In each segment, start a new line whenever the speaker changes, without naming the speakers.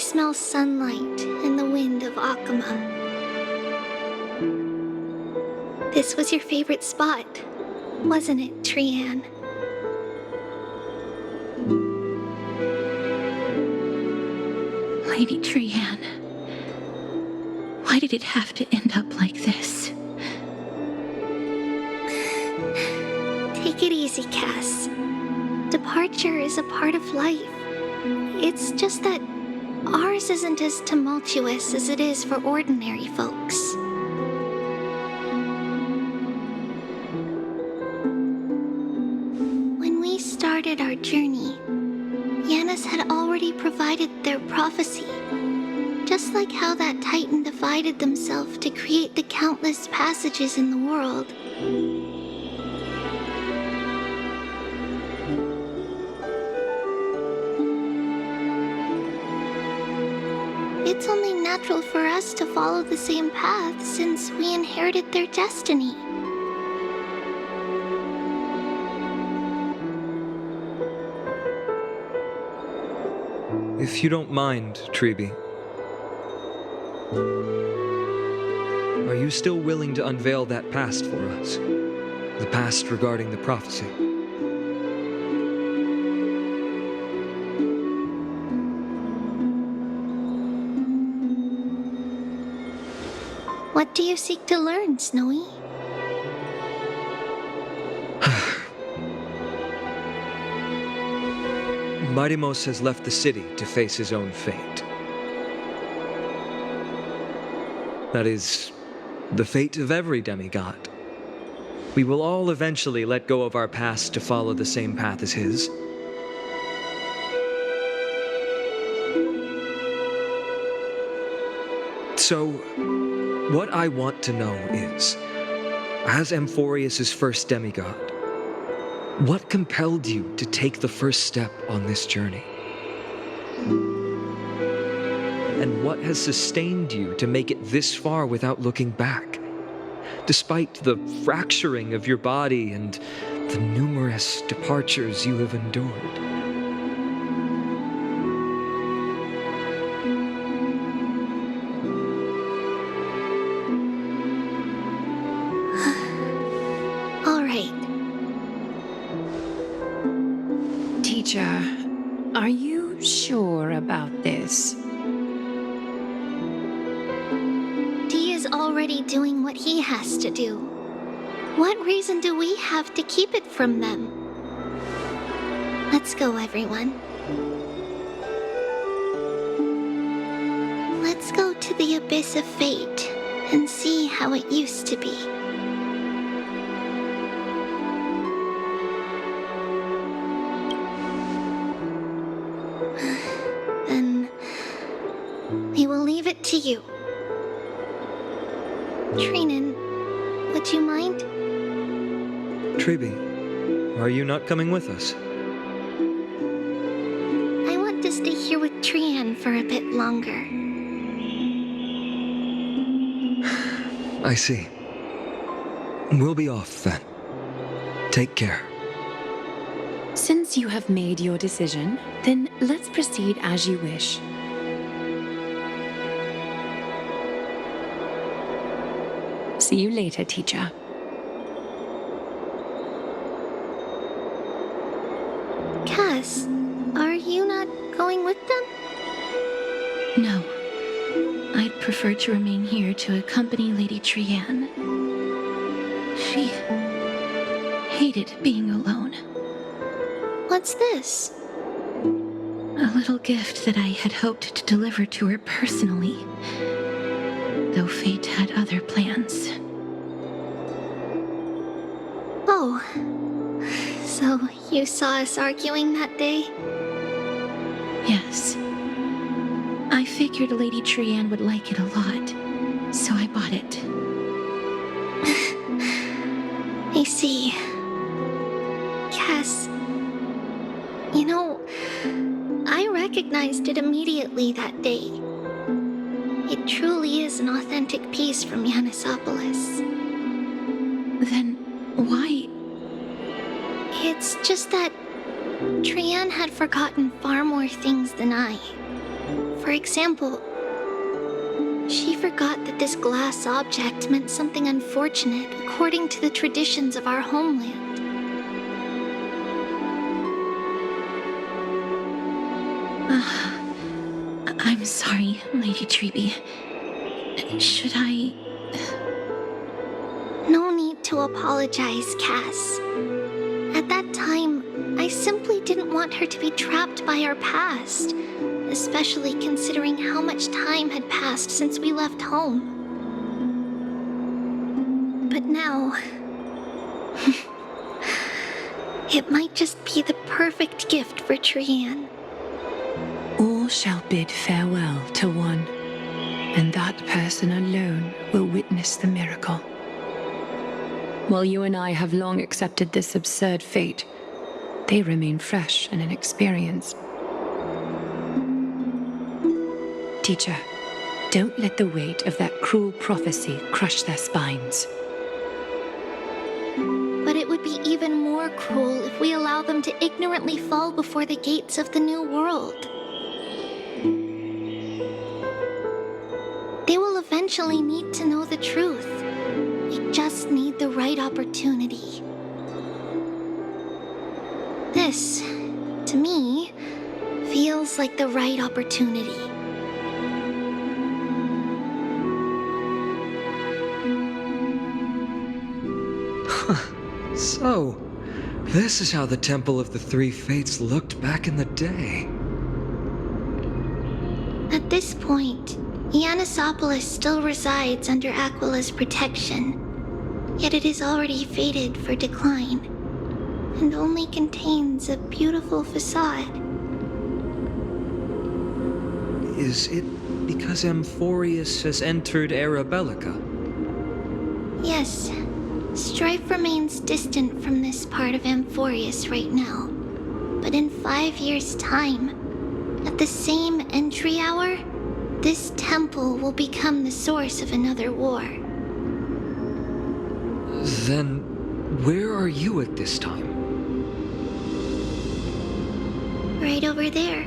smell sunlight and the wind of Okhema. This was your favorite spot, wasn't it, Trianne?
Lady Trianne, why did it have to end up like this?
Take it easy, Cass. Departure is a part of life. It's just that ours isn't as tumultuous as it is for ordinary folks. When we started our journey, Janus had already provided their prophecy, just like how that Titan divided themselves to create the countless passages in the world. It's only natural for us to follow the same path since we inherited their destiny.
If you don't mind, Tribi, are you still willing to unveil that past for us? The past regarding the prophecy?
What do you seek to learn, Snowy?
Mydei has left the city to face his own fate. That is, the fate of every demigod. We will all eventually let go of our past to follow the same path as his. So, what I want to know is, as Amphoreus' first demigod, what compelled you to take the first step on this journey? And what has sustained you to make it this far without looking back? Despite the fracturing of your body and the numerous departures you have endured.
Are you sure about this?
D is already doing what he has to do. What reason do we have to keep it from them? Let's go, everyone. Let's go to the abyss of fate and see how it used to be. To you. Trinnon, would you mind?
Tribi, are you not coming with us?
I want to stay here with Trianne for a bit longer.
I see. We'll be off then. Take care.
Since you have made your decision, then let's proceed as you wish. See you later, teacher.
Cass, are you not going with them?
No. I'd prefer to remain here to accompany Lady Trianne. She hated being alone.
What's this?
A little gift that I had hoped to deliver to her personally, though fate had other plans.
Oh, so you saw us arguing that day?
Yes. I figured Lady Trianne would like it a lot, so I bought it.
I see. Cass, you know, I recognized it immediately that day. It truly is an authentic piece from Yanisopolis.
Then why?
It's just that Trianne had forgotten far more things than I. For example, she forgot that this glass object meant something unfortunate according to the traditions of our homeland.
I'm sorry, Lady Tribi. Should I...
No need to apologize, Cass. At that time, I simply didn't want her to be trapped by our past, especially considering how much time had passed since we left home. But now... it might just be the perfect gift for Trianne.
All shall bid farewell to one, and that person alone will witness the miracle. While you and I have long accepted this absurd fate, they remain fresh and inexperienced. Teacher, don't let the weight of that cruel prophecy crush their spines.
But it would be even more cruel if we allow them to ignorantly fall before the gates of the new world. They will eventually need to know the truth. We just need the right opportunity. This, to me, feels like the right opportunity.
So, this is how the Temple of the Three Fates looked back in the day.
At this point, Janus still resides under Aquila's protection, yet it is already fated for decline, and only contains a beautiful facade.
Is it because Amphoreus has entered Era Bellica?
Yes, strife remains distant from this part of Amphoreus right now, but in 5 years' time, at the same entry hour, this temple will become the source of another war.
Then, where are you at this time?
Right over there.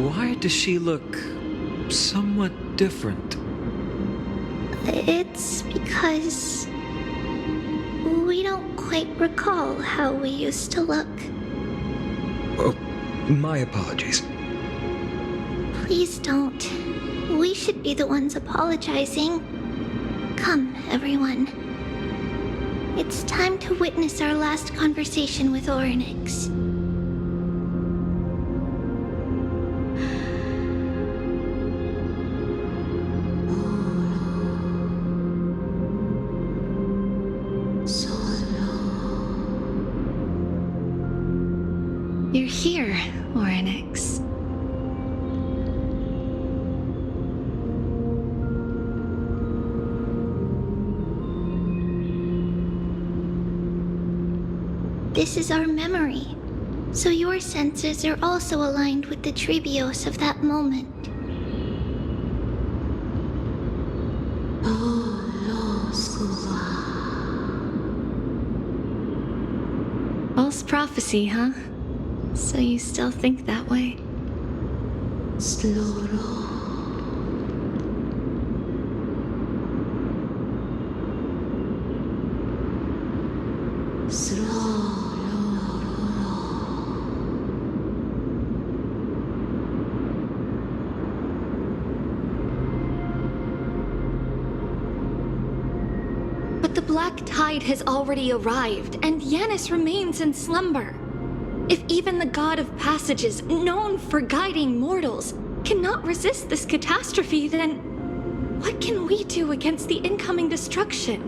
Why does she look somewhat different?
It's because we don't quite recall how we used to look.
Oh, my apologies.
Please don't. We should be the ones apologizing. Come, everyone. It's time to witness our last conversation with Orynyx.
You're here, Orynyx.
This is our memory, so your senses are also aligned with the Tribios of that moment.
False prophecy, huh? So you still think that way?
But the black tide has already arrived, and Janus remains in slumber. If even the god of passages, known for guiding mortals, cannot resist this catastrophe, then what can we do against the incoming destruction?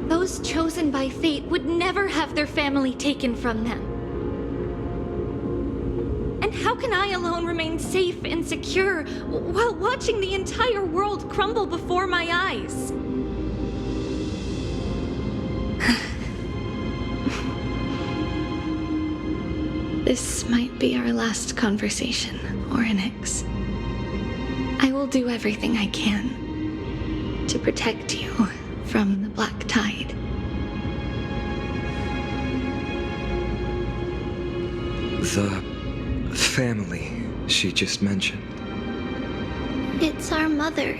Those chosen by fate would never have their family taken from them. And how can I alone remain safe and secure while watching the entire world crumble before my eyes?
This might be our last conversation, Orynyx. I will do everything I can
to protect you from the Black Tide.
The family she just mentioned.
It's our mother.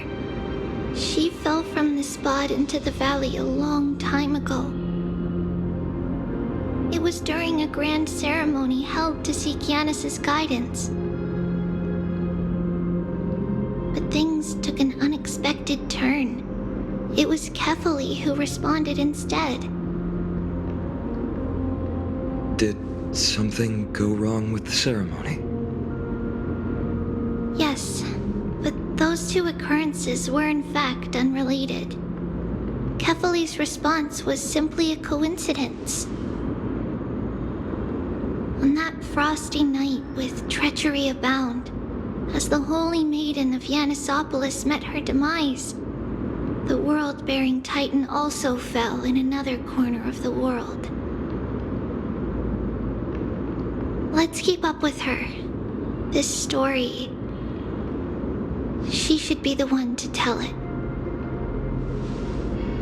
She fell from the spot into the valley a long time ago. It was during a grand ceremony held to seek Janus's guidance. But things took an unexpected turn. It was Kefali who responded instead.
Did something go wrong with the ceremony?
Yes, but those two occurrences were in fact unrelated. Kefali's response was simply a coincidence. On that frosty night with treachery abound, as the Holy Maiden of Yanusopolis met her demise, the world-bearing Titan also fell in another corner of the world. Let's keep up with her. This story, she should be the one to tell it.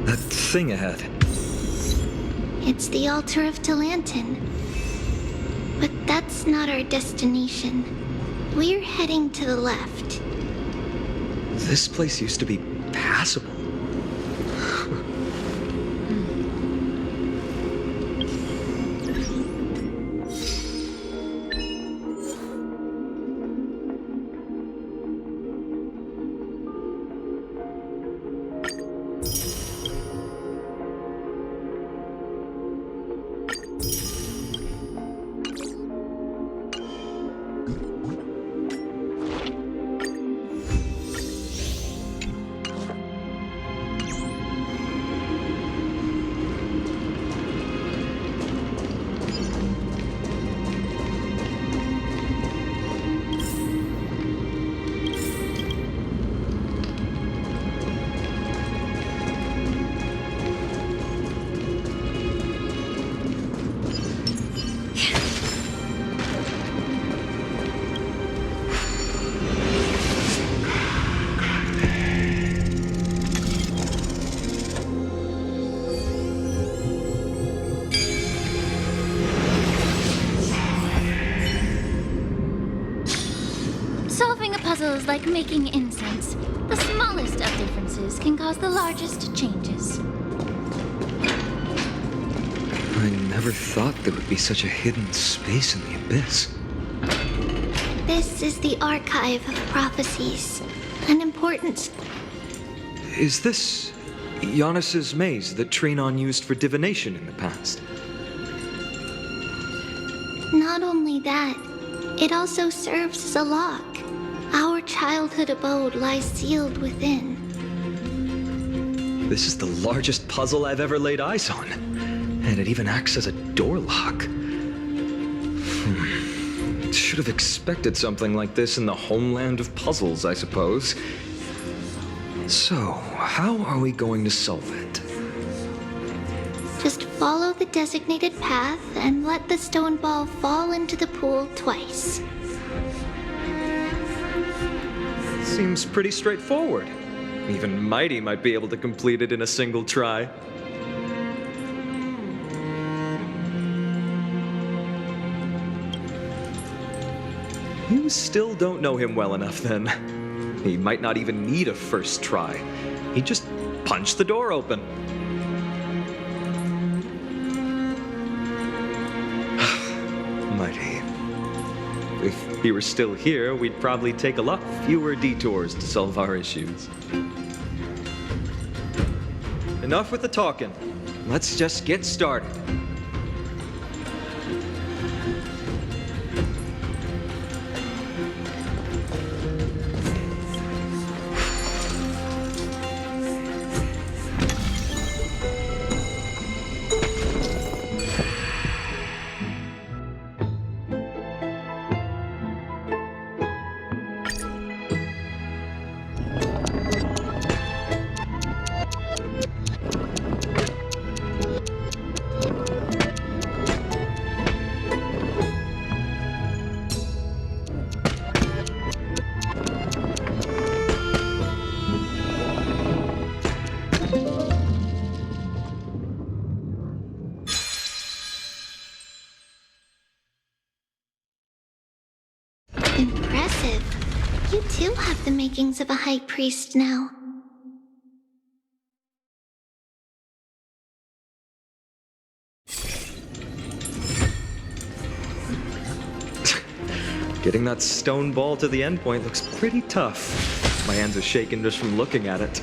That thing ahead.
It's the altar of Talantin. But that's not our destination. We're heading to the left.
This place used to be passable.
Puzzles like making incense. The smallest of differences can cause the largest changes.
I never thought there would be such a hidden space in the abyss.
This is the Archive of Prophecies. An important...
Is this Janus's maze that Trinnon used for divination in the past?
Not only that, it also serves as a lock. Our childhood abode lies sealed within.
This is the largest puzzle I've ever laid eyes on. And it even acts as a door lock. Should have expected something like this in the homeland of puzzles, I suppose. So, how are we going to solve it?
Just follow the designated path and let the stone ball fall into the pool twice.
Seems pretty straightforward. Even Mydei might be able to complete it in a single try. You still don't know him well enough, then. He might not even need a first try. He'd just punch the door open. Mydei. If he were still here, we'd probably take a lot fewer detours to solve our issues. Enough with the talking. Let's just get started.
impressive. You too have the makings of a high priest now.
Getting that stone ball to the endpoint looks pretty tough. My hands are shaking just from looking at it.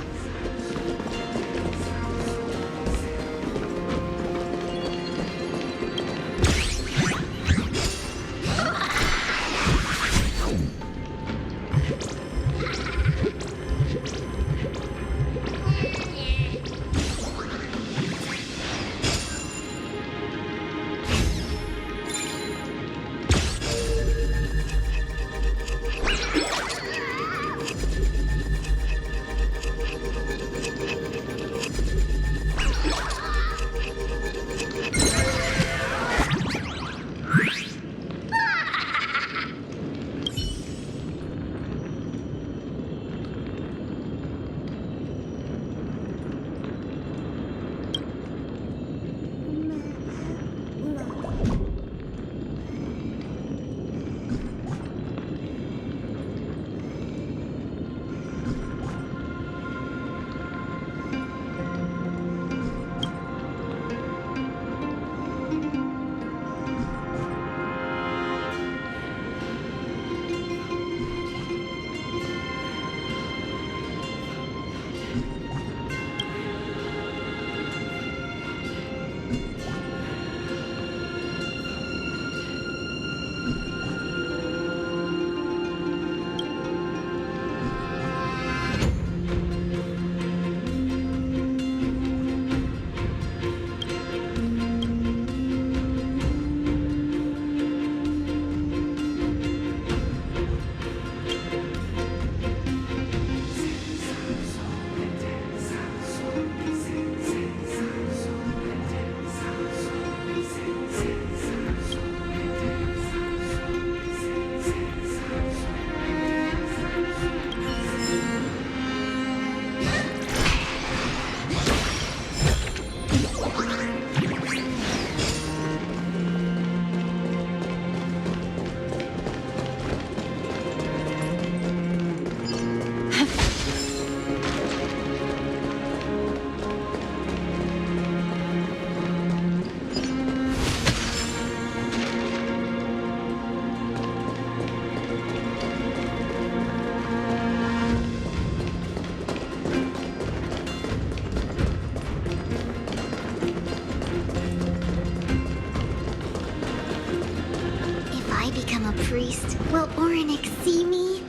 Priest, will Orenic see me?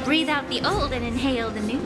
Breathe out the old and inhale the new.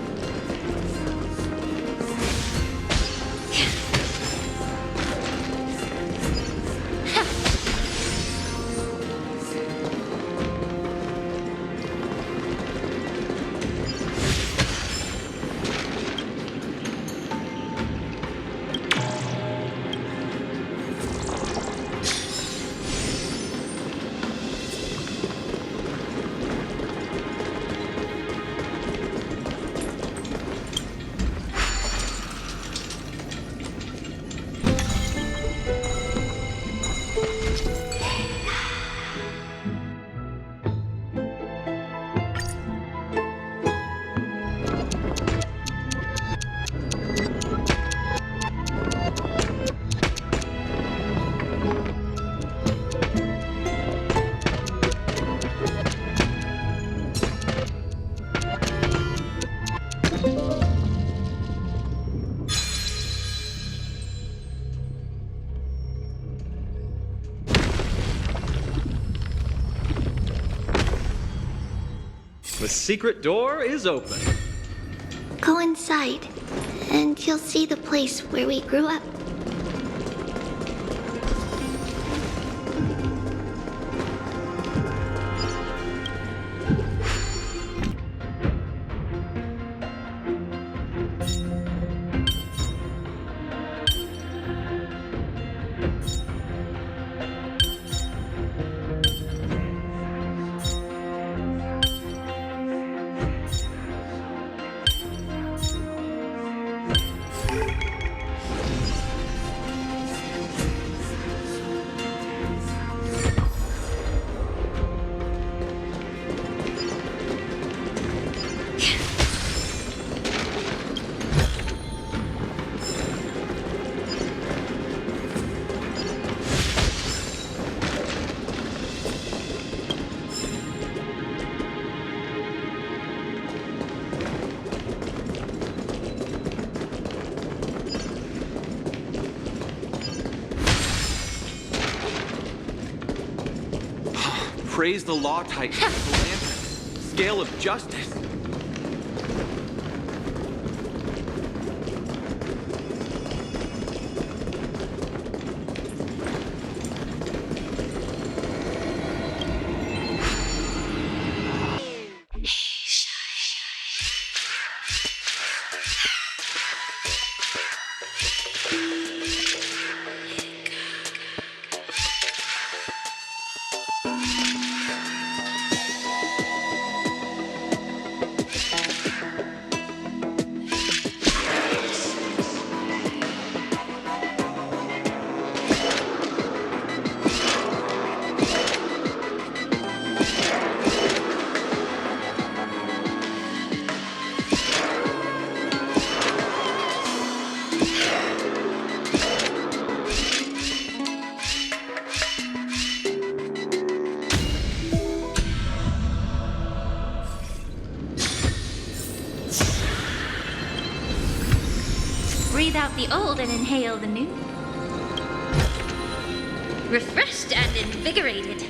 The secret door is open.
Go inside, and you'll see the place where we grew up.
Praise the Law Titan, the Lantern, Scale of Justice.
Breathe out the old and inhale the new. Refreshed and invigorated.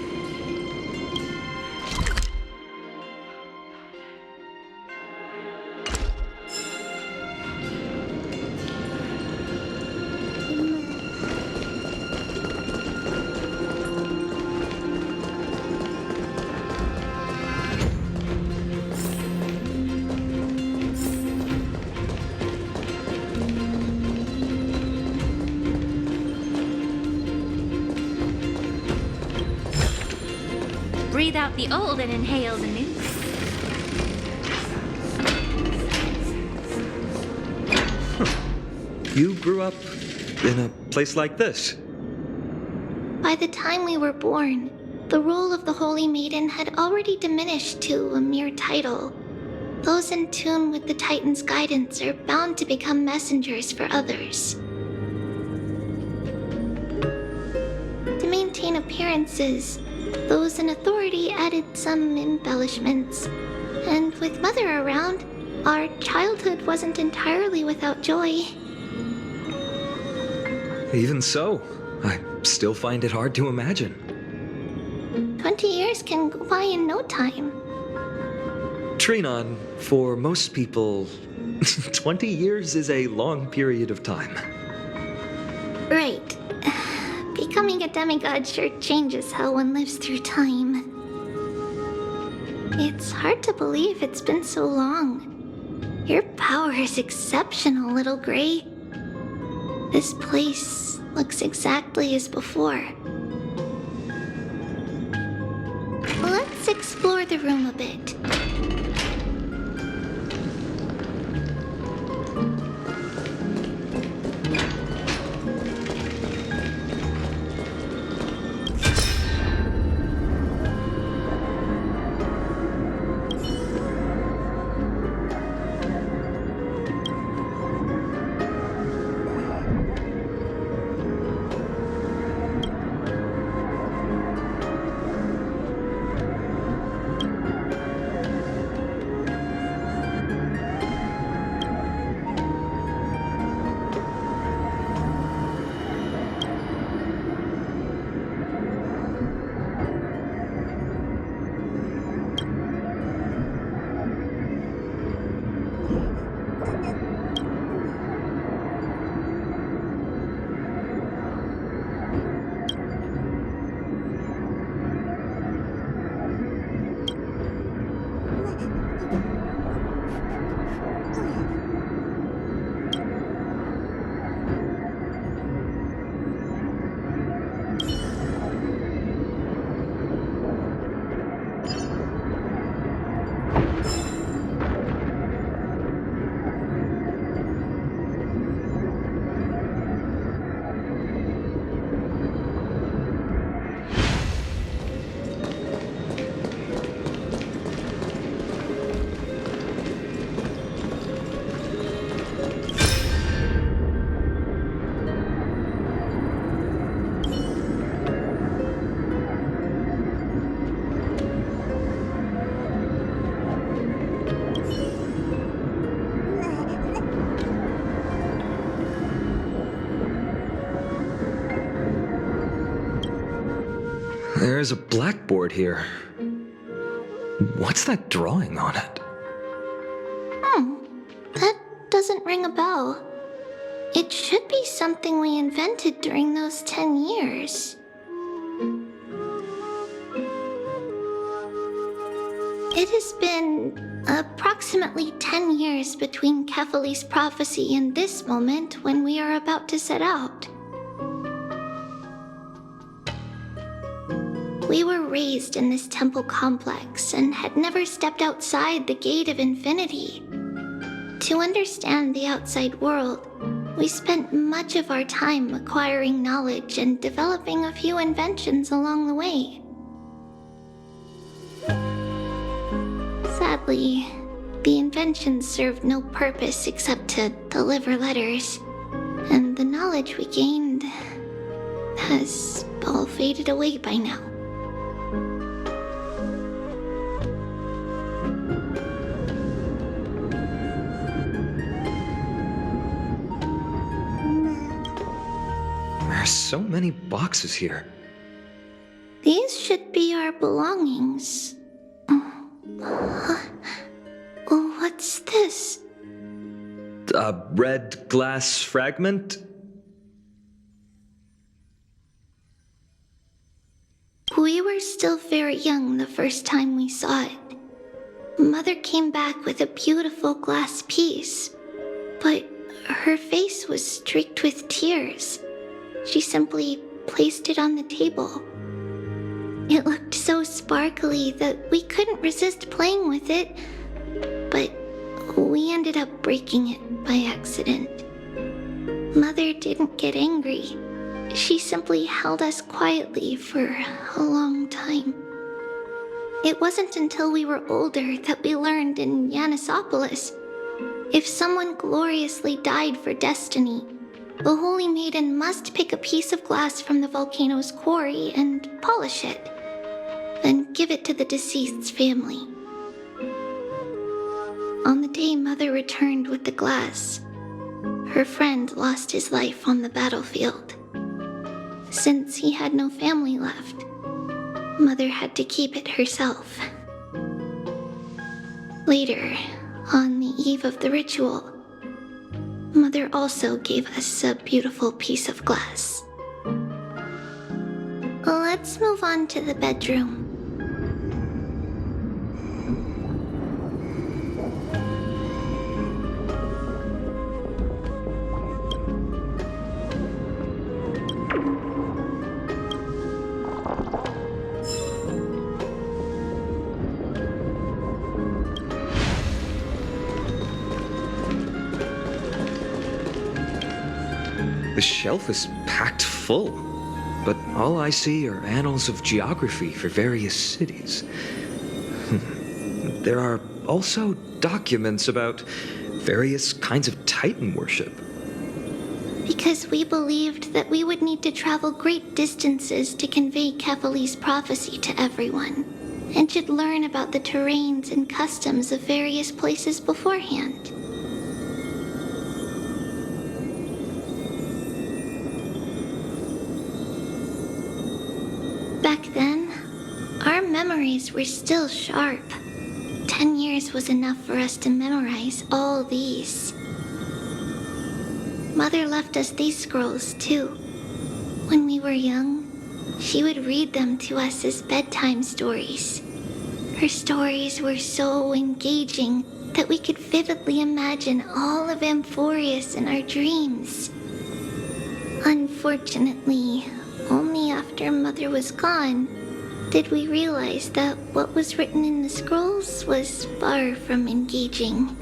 Breathe out the old and inhale the new.
You grew up in a place like this?
By the time we were born, the role of the Holy Maiden had already diminished to a mere title. Those in tune with the Titan's guidance are bound to become messengers for others. To maintain appearances, those in authority added some embellishments. And with Mother around, our childhood wasn't entirely without joy.
Even so, I still find it hard to imagine.
20 years can go by in no time.
Trinnon, for most people, 20 years is a long period of time.
Right. Becoming a demigod sure changes how one lives through time. It's hard to believe it's been so long. Your power is exceptional, Little Gray. This place looks exactly as before. Let's explore the room a bit.
There's a blackboard here. What's that drawing on it?
That doesn't ring a bell. It should be something we invented during those 10 years. It has been approximately 10 years between Kephale's prophecy and this moment when we are about to set out. We were raised in this temple complex and had never stepped outside the gate of infinity. To understand the outside world, we spent much of our time acquiring knowledge and developing a few inventions along the way. Sadly, the inventions served no purpose except to deliver letters, and the knowledge we gained has all faded away by now.
There's so many boxes here.
These should be our belongings. What's this?
A red glass fragment?
We were still very young the first time we saw it. Mother came back with a beautiful glass piece, but her face was streaked with tears. She simply placed it on the table. It looked so sparkly that we couldn't resist playing with it, but we ended up breaking it by accident. Mother didn't get angry. She simply held us quietly for a long time. It wasn't until we were older that we learned in Yanusopolis, if someone gloriously died for destiny, the Holy Maiden must pick a piece of glass from the volcano's quarry and polish it, then give it to the deceased's family. On the day Mother returned with the glass, her friend lost his life on the battlefield. Since he had no family left, Mother had to keep it herself. Later, on the eve of the ritual, Mother also gave us a beautiful piece of glass. Let's move on to the bedroom.
The shelf is packed full, but all I see are annals of geography for various cities. There are also documents about various kinds of Titan worship.
Because we believed that we would need to travel great distances to convey Kephale's prophecy to everyone, and should learn about the terrains and customs of various places beforehand. Back then, our memories were still sharp. 10 years was enough for us to memorize all these. Mother left us these scrolls, too. When we were young, she would read them to us as bedtime stories. Her stories were so engaging that we could vividly imagine all of Amphoreus in our dreams. Unfortunately, only after Mother was gone did we realize that what was written in the scrolls was far from engaging.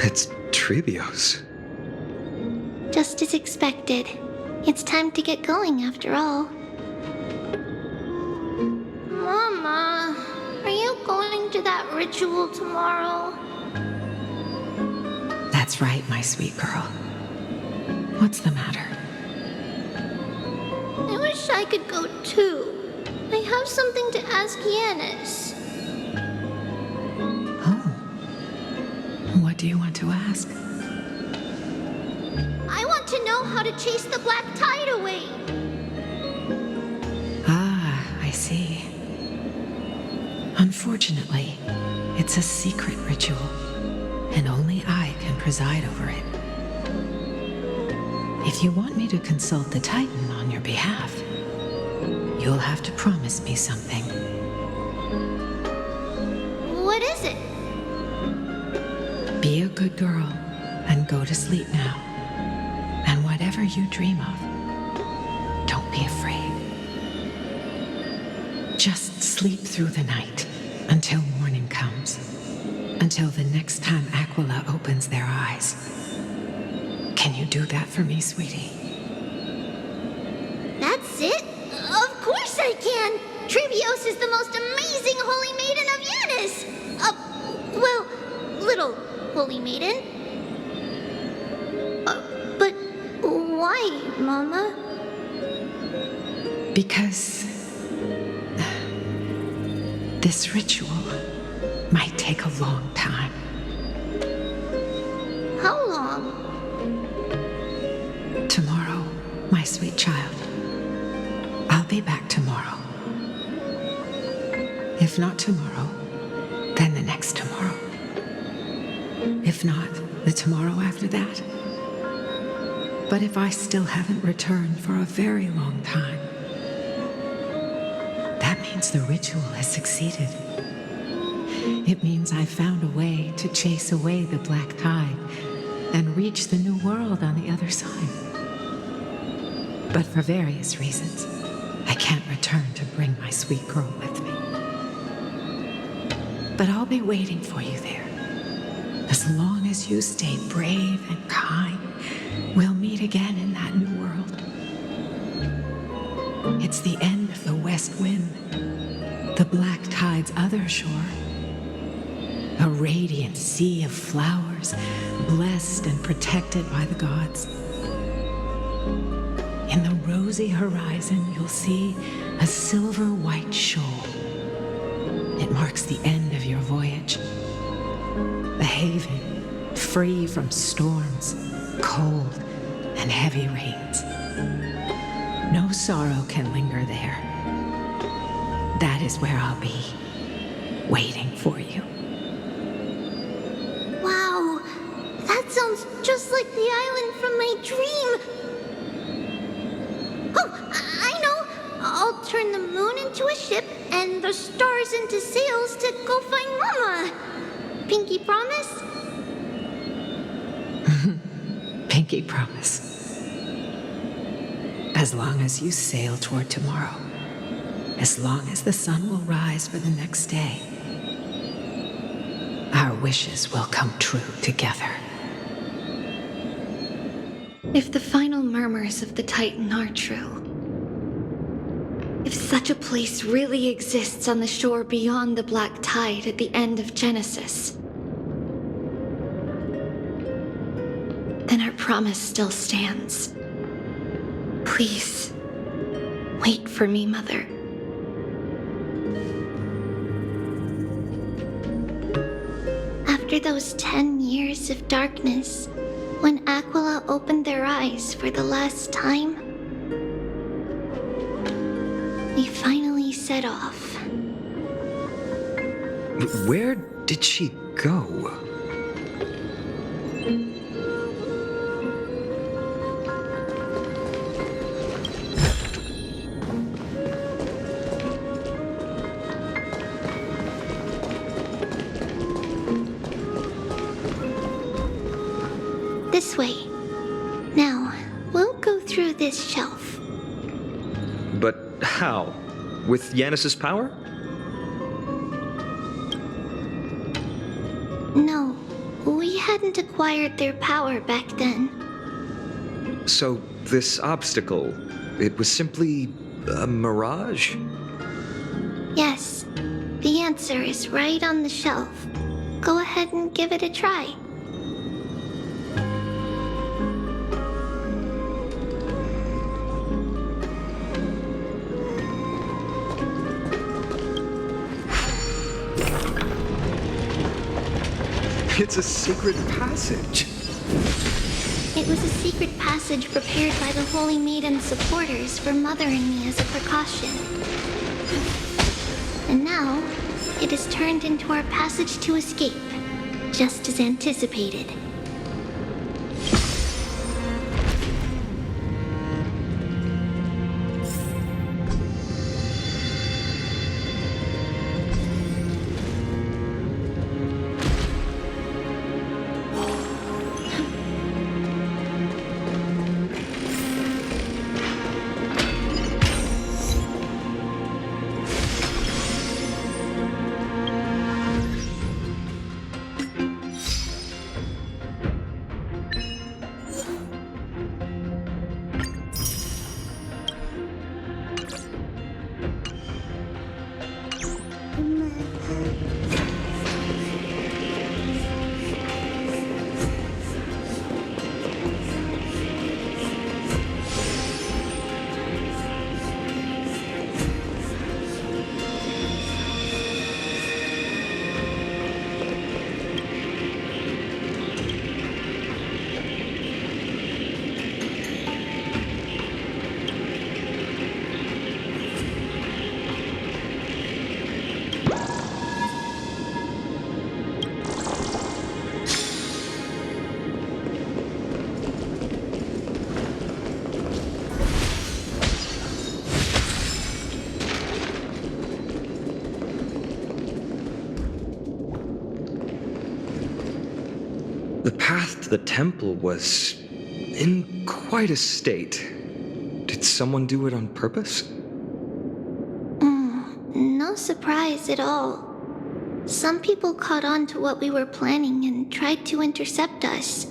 It's Tribios.
Just as expected. It's time to get going after all. Mama, are you going to that ritual tomorrow?
That's right, my sweet girl. What's the matter?
I wish I could go too. I have something to ask Janus.
Oh. What do you want to ask?
I want to know how to chase the black tide away.
Ah, I see. Unfortunately, it's a secret ritual, and only I can preside over it. If you want me to consult the Titan on your behalf, you'll have to promise me something.
What is it?
Be a good girl and go to sleep now. And whatever you dream of, don't be afraid. Just sleep through the night until morning comes. Until the next time Aquila opens their eyes. Can you do that for me, sweetie?
That's it? Of course I can! Tribios is the most amazing holy maiden of Janus! Well, little holy maiden. But why, Mama?
Because this ritual might take a long time.
How long?
Tomorrow, my sweet child. I'll be back tomorrow. If not tomorrow, then the next tomorrow. If not, the tomorrow after that. But if I still haven't returned for a very long time, that means the ritual has succeeded. It means I found a way to chase away the black tide and reach the new world on the other side. But for various reasons, I can't return to bring my sweet girl with me. But I'll be waiting for you there. As long as you stay brave and kind, we'll meet again in that new world. It's the end of the west wind, the black tide's other shore. A radiant sea of flowers, blessed and protected by the gods. In the rosy horizon, you'll see a silver-white shoal. It marks the end of your voyage. A haven, free from storms, cold, and heavy rains. No sorrow can linger there. That is where I'll be, waiting for you.
Wow, that sounds just like the island from my dream. Oh, I know. I'll turn the moon into a ship and the stars into sails to go find Mama. Pinky promise?
Pinky promise. As long as you sail toward tomorrow, as long as the sun will rise for the next day, our wishes will come true together.
If the final murmurs of the Titan are true, if such a place really exists on the shore beyond the black tide at the end of Genesis, then our promise still stands. Please, wait for me, Mother.
After those 10 years of darkness, when Aquila opened their eyes for the last time, we finally set off.
Where did she go?
This way. Now, we'll go through this shelf.
But how? With Janus's power?
No, we hadn't acquired their power back then.
So this obstacle, it was simply a mirage?
Yes, the answer is right on the shelf. Go ahead and give it a try.
It's a sacred passage.
It was a secret passage prepared by the Holy Maiden's supporters for Mother and me as a precaution. And now, it is turned into our passage to escape, just as anticipated.
The path to the temple was in quite a state. Did someone do it on purpose?
No surprise at all. Some people caught on to what we were planning and tried to intercept us,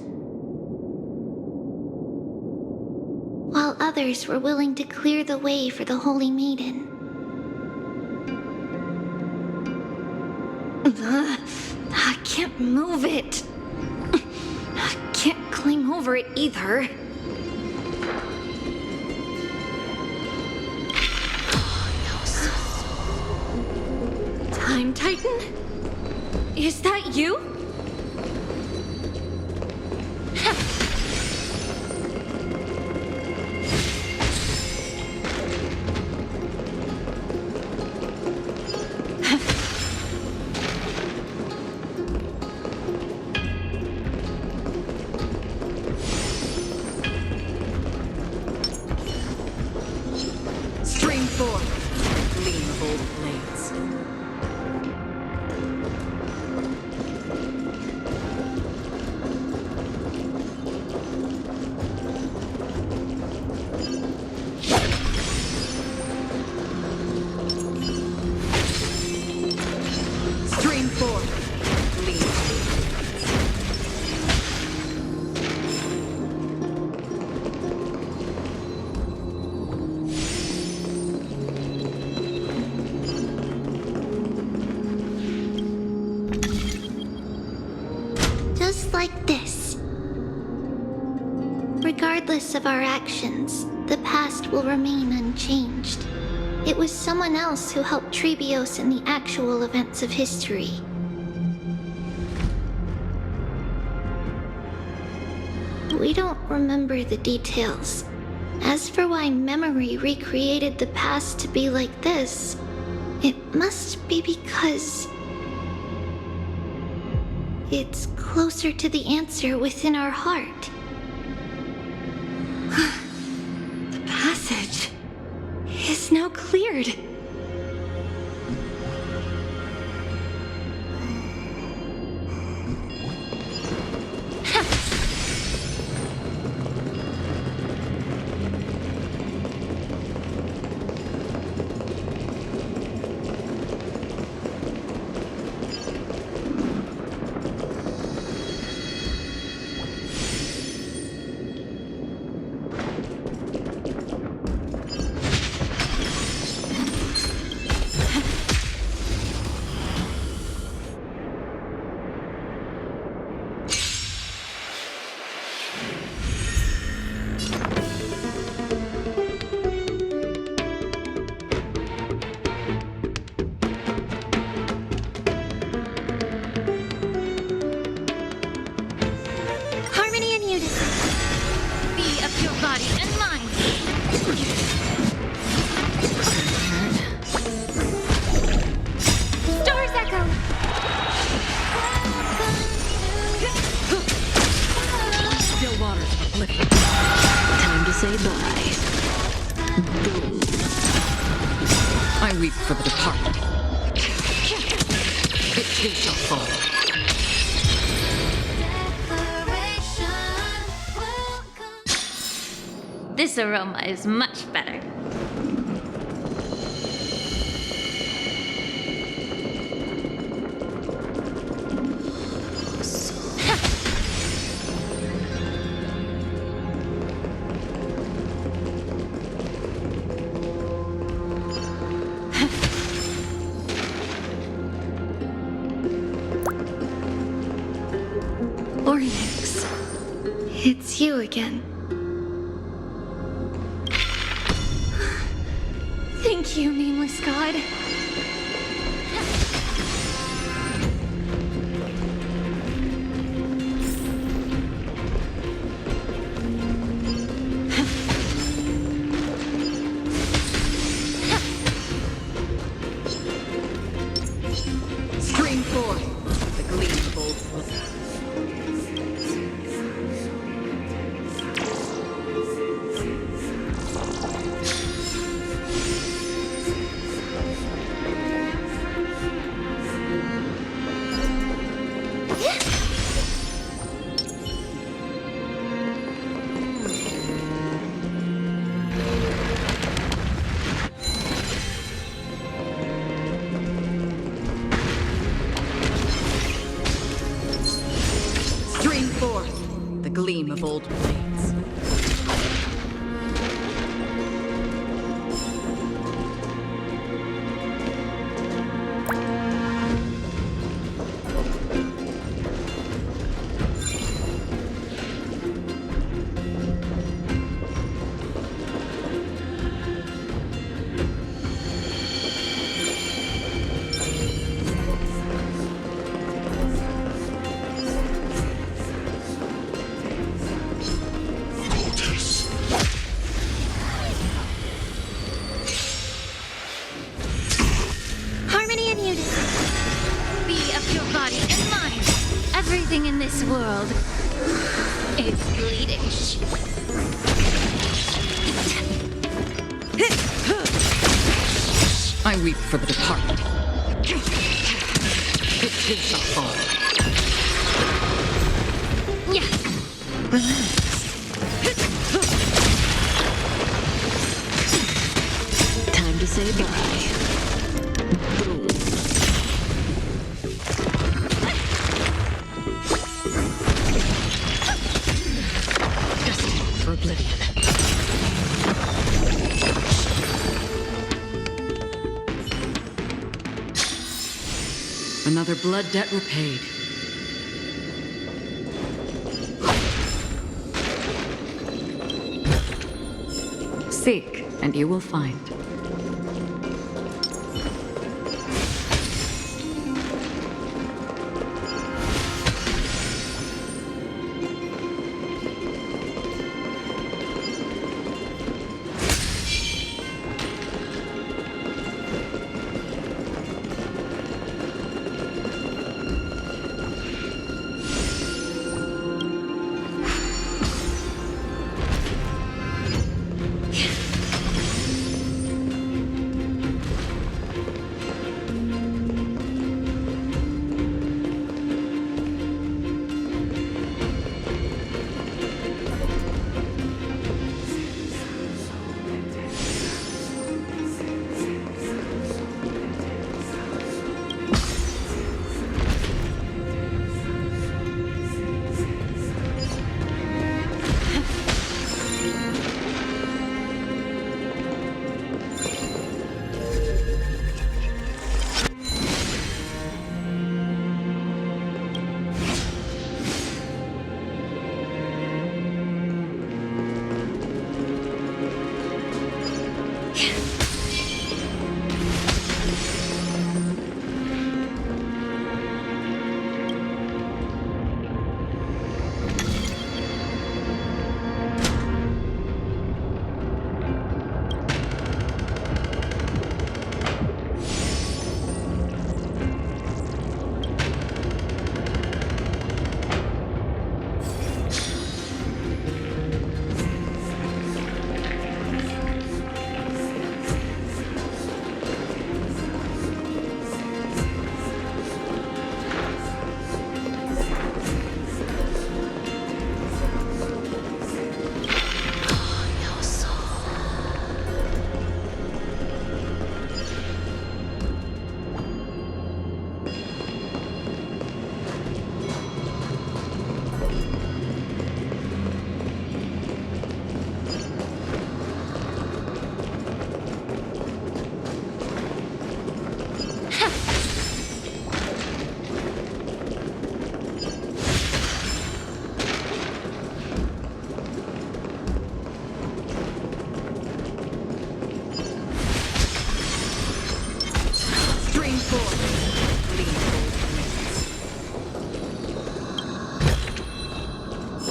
while others were willing to clear the way for the Holy Maiden.
I can't move it. I can't climb over it either. Time Titan? Is that you?
Stream forth, gleam of old blades. Stream forth, gleam of
Just like this. Regardless of our actions, the past will remain unchanged. It was someone else who helped Tribios in the actual events of history. We don't remember the details. As for why memory recreated the past to be like this, it must be because it's closer to the answer within our heart.
The passage is now cleared.
unison. Be of your body and mind. Star's echo.
Still waters of oblivion.
Time to say bye.
I weep for the departed. It too shall fall.
This aroma is much better.
Oryx, it's you again. Thank you, nameless god.
Stream forth the gleam of old blood. Stream forth the gleam of old blades.
Harmony and unison. Be of your body and mind. Everything in this world is bleeding.
I weep for the departed. It too shall fall.
Yeah.
Time to say bye.
Destined for oblivion. Another blood debt repaid. Seek, and you will find.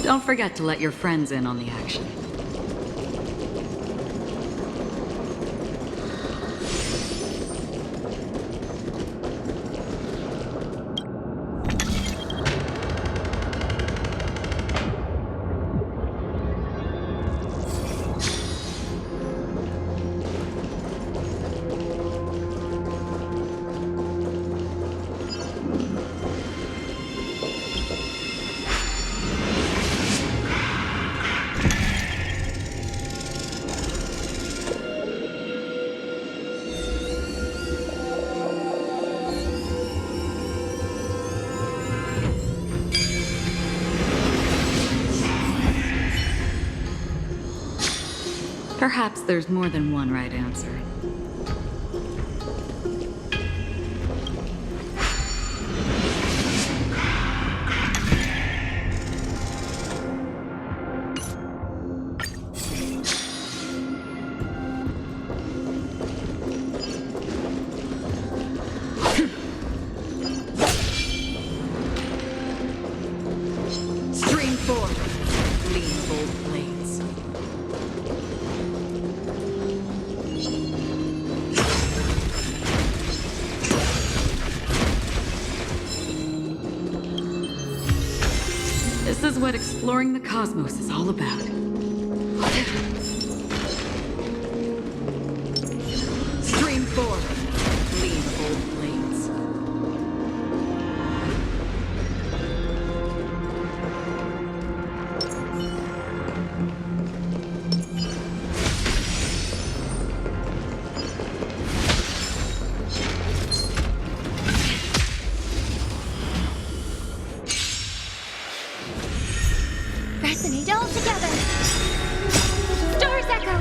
Don't forget to let your friends in on the action. Perhaps there's more than one right answer. Stream forth, gleam bold blades. This is what exploring the cosmos is all about. Stream forth, gleam bold blades.
Resonate all together. Stars echo.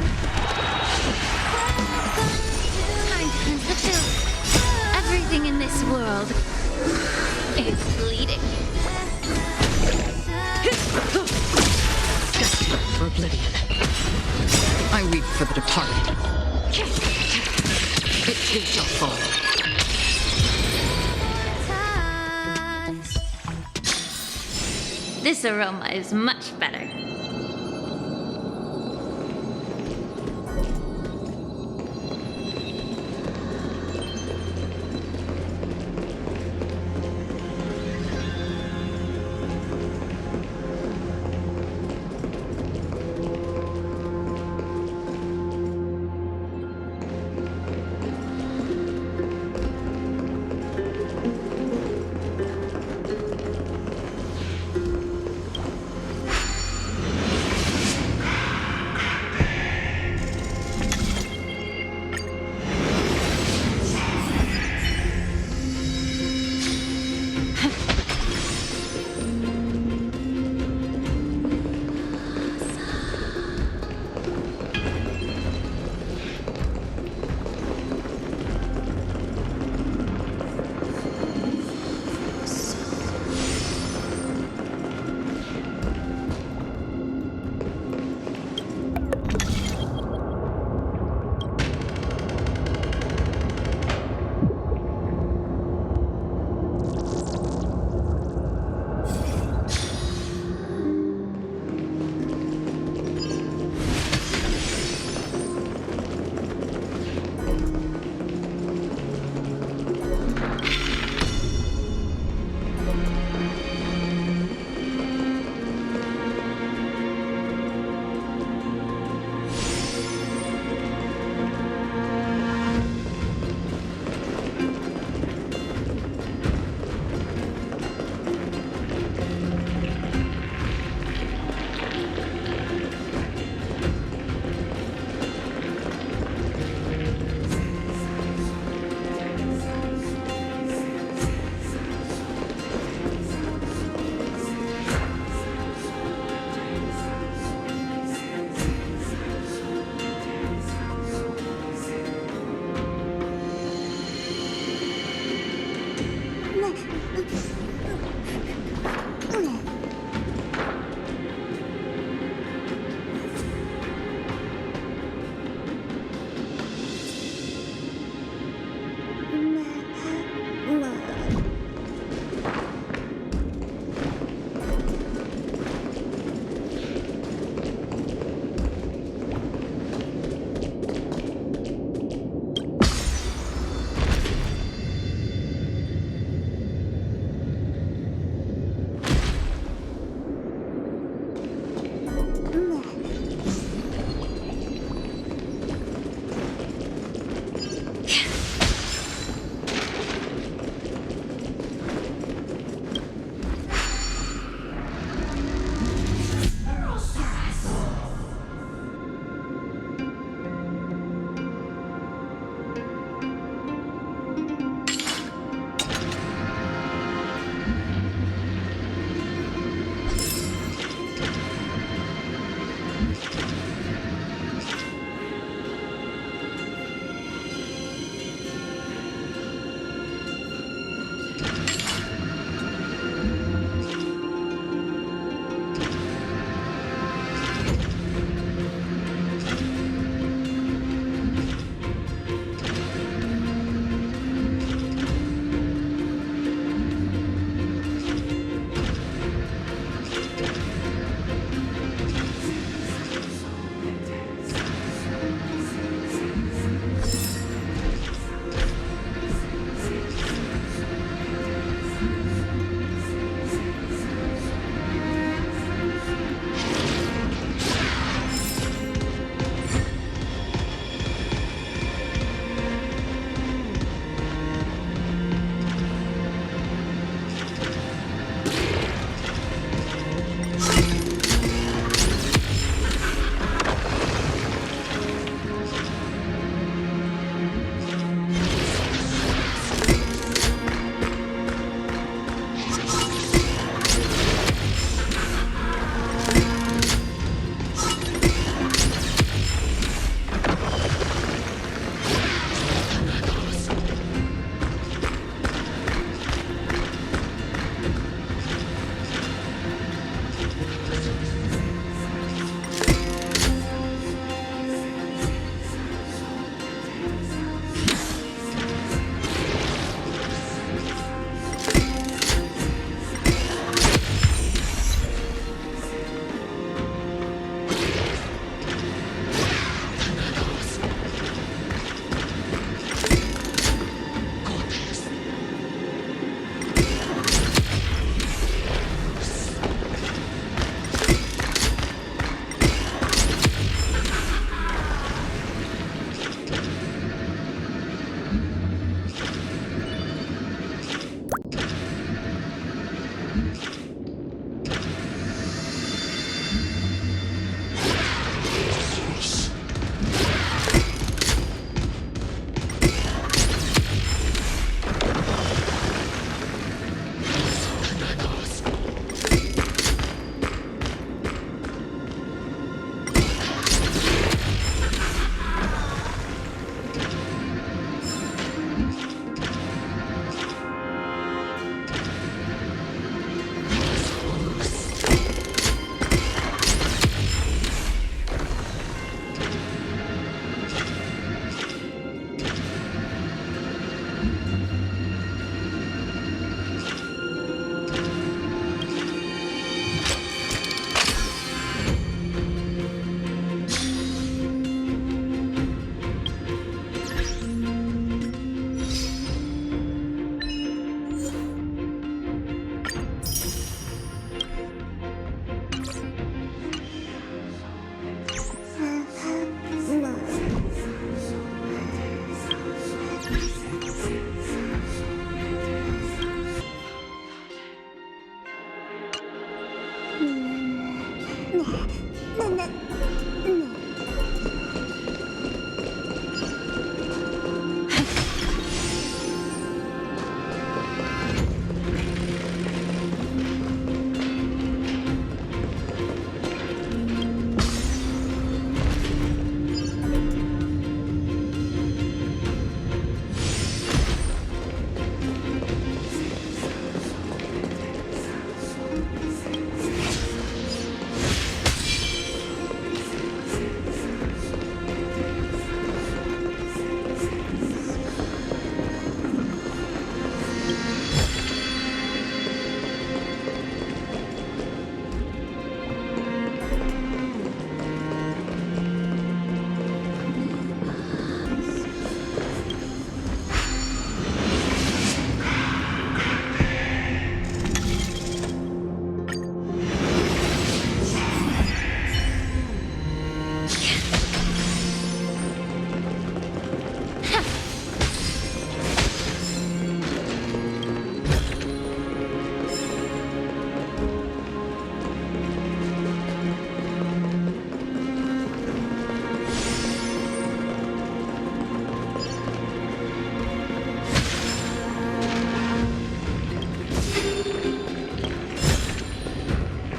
Time to cleanse the field. Everything in this world is bleeding.
Destined for oblivion. I weep for the departed. It too shall fall.
This aroma is much better.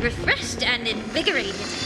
Refreshed and invigorated.